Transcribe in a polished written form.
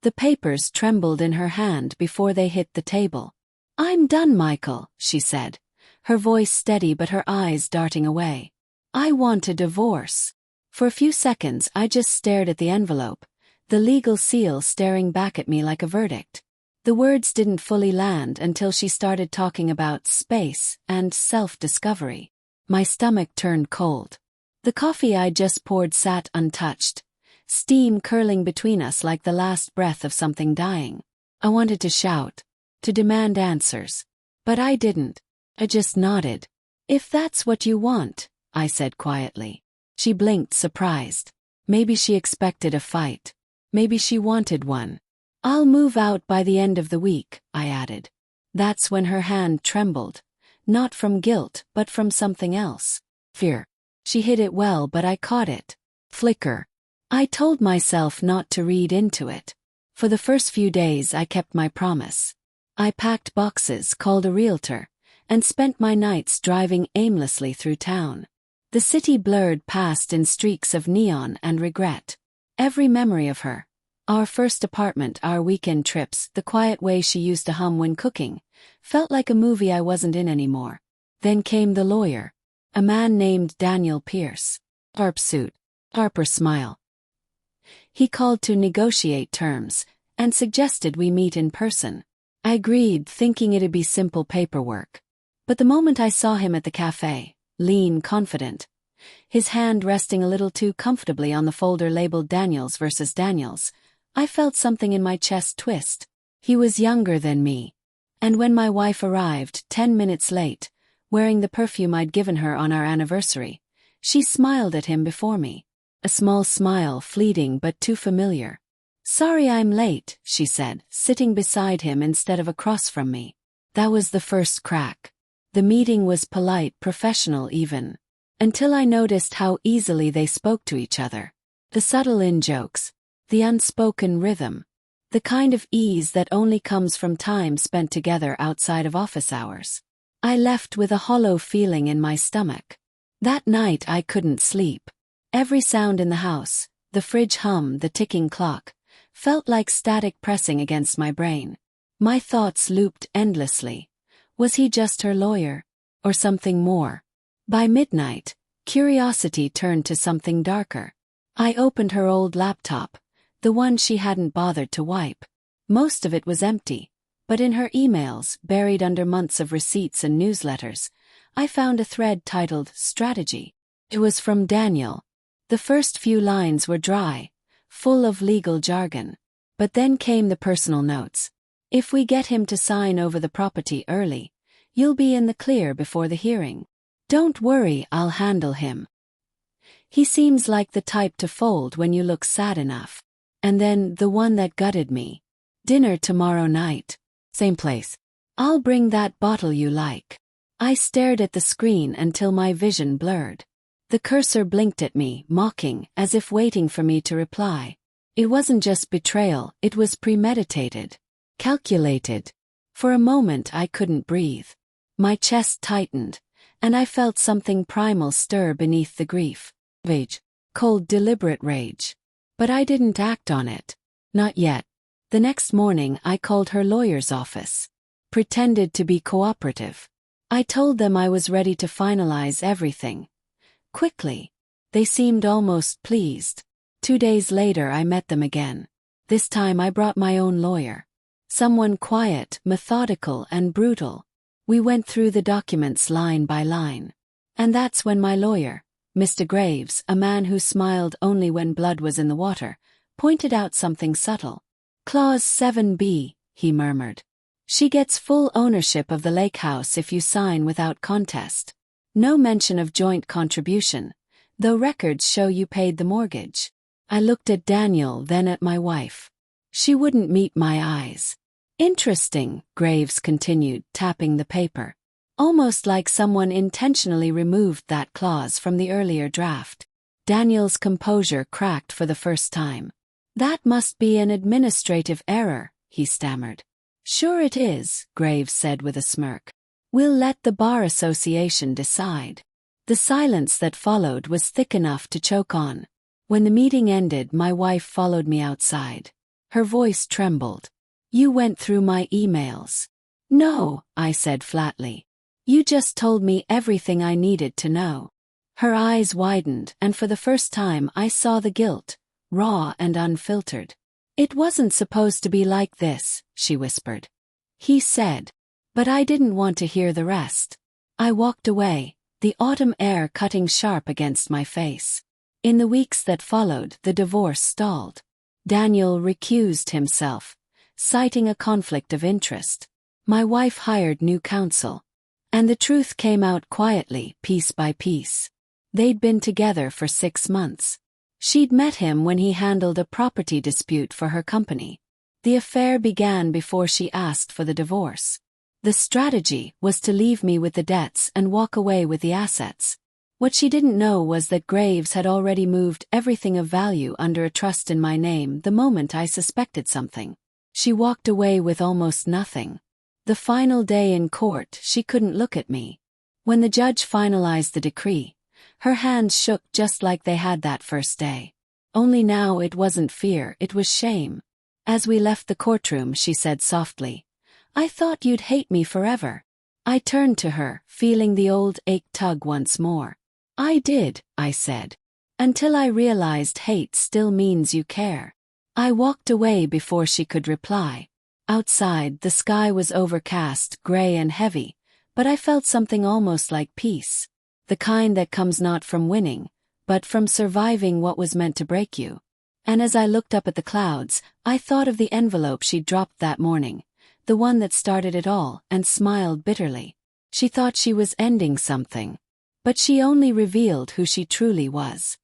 The papers trembled in her hand before they hit the table. "I'm done, Michael," she said, her voice steady but her eyes darting away. "I want a divorce." For a few seconds I just stared at the envelope, the legal seal staring back at me like a verdict. The words didn't fully land until she started talking about space and self-discovery. My stomach turned cold. The coffee I'd just poured sat untouched, steam curling between us like the last breath of something dying. I wanted to shout, to demand answers. But I didn't. I just nodded. "If that's what you want," I said quietly. She blinked, surprised. Maybe she expected a fight. Maybe she wanted one. "I'll move out by the end of the week," I added. That's when her hand trembled. Not from guilt, but from something else. Fear. She hid it well, but I caught it. Flicker. I told myself not to read into it. For the first few days I kept my promise. I packed boxes, called a realtor, and spent my nights driving aimlessly through town. The city blurred past in streaks of neon and regret. Every memory of her, our first apartment, our weekend trips, the quiet way she used to hum when cooking, felt like a movie I wasn't in anymore. Then came the lawyer, a man named Daniel Pierce. Sharp suit, sharper smile. He called to negotiate terms, and suggested we meet in person. I agreed, thinking it'd be simple paperwork. But the moment I saw him at the cafe, lean, confident, his hand resting a little too comfortably on the folder labeled Daniels versus Daniels, I felt something in my chest twist. He was younger than me. And when my wife arrived, 10 minutes late, wearing the perfume I'd given her on our anniversary, she smiled at him before me. A small smile, fleeting but too familiar. "Sorry I'm late," she said, sitting beside him instead of across from me. That was the first crack. The meeting was polite, professional even. Until I noticed how easily they spoke to each other. The subtle in-jokes. The unspoken rhythm. The kind of ease that only comes from time spent together outside of office hours. I left with a hollow feeling in my stomach. That night I couldn't sleep. Every sound in the house, the fridge hum, the ticking clock, felt like static pressing against my brain. My thoughts looped endlessly. Was he just her lawyer? Or something more? By midnight, curiosity turned to something darker. I opened her old laptop, the one she hadn't bothered to wipe. Most of it was empty, but in her emails, buried under months of receipts and newsletters, I found a thread titled Strategy. It was from Daniel. The first few lines were dry, full of legal jargon. But then came the personal notes. "If we get him to sign over the property early, you'll be in the clear before the hearing. Don't worry, I'll handle him. He seems like the type to fold when you look sad enough." And then the one that gutted me. "Dinner tomorrow night. Same place. I'll bring that bottle you like." I stared at the screen until my vision blurred. The cursor blinked at me, mocking, as if waiting for me to reply. It wasn't just betrayal, it was premeditated. Calculated. For a moment I couldn't breathe. My chest tightened, and I felt something primal stir beneath the grief. Rage. Cold, deliberate rage. But I didn't act on it. Not yet. The next morning I called her lawyer's office. Pretended to be cooperative. I told them I was ready to finalize everything. Quickly. They seemed almost pleased. 2 days later I met them again. This time I brought my own lawyer. Someone quiet, methodical, and brutal. We went through the documents line by line. And that's when my lawyer, Mr. Graves, a man who smiled only when blood was in the water, pointed out something subtle. "Clause 7B, he murmured. "She gets full ownership of the lake house if you sign without contest. No mention of joint contribution, though records show you paid the mortgage." I looked at Daniel, then at my wife. She wouldn't meet my eyes. "Interesting," Graves continued, tapping the paper. Almost like someone intentionally removed that clause from the earlier draft. Daniel's composure cracked for the first time. "That must be an administrative error," he stammered. "Sure it is," Graves said with a smirk. "We'll let the Bar Association decide." The silence that followed was thick enough to choke on. When the meeting ended, my wife followed me outside. Her voice trembled. You went through my emails. No, I said flatly. You just told me everything I needed to know. Her eyes widened, and for the first time I saw the guilt, raw and unfiltered. It wasn't supposed to be like this, she whispered. He said. But I didn't want to hear the rest. I walked away, the autumn air cutting sharp against my face. In the weeks that followed, the divorce stalled. Daniel recused himself, citing a conflict of interest. My wife hired new counsel. And the truth came out quietly, piece by piece. They'd been together for 6 months. She'd met him when he handled a property dispute for her company. The affair began before she asked for the divorce. The strategy was to leave me with the debts and walk away with the assets. What she didn't know was that Graves had already moved everything of value under a trust in my name the moment I suspected something. She walked away with almost nothing. The final day in court, she couldn't look at me. When the judge finalized the decree, her hands shook just like they had that first day. Only now it wasn't fear, it was shame. As we left the courtroom, she said softly, I thought you'd hate me forever. I turned to her, feeling the old ache tug once more. I did, I said. Until I realized hate still means you care. I walked away before she could reply. Outside, the sky was overcast, gray and heavy, but I felt something almost like peace. The kind that comes not from winning, but from surviving what was meant to break you. And as I looked up at the clouds, I thought of the envelope she dropped that morning, the one that started it all, and smiled bitterly. She thought she was ending something. But she only revealed who she truly was.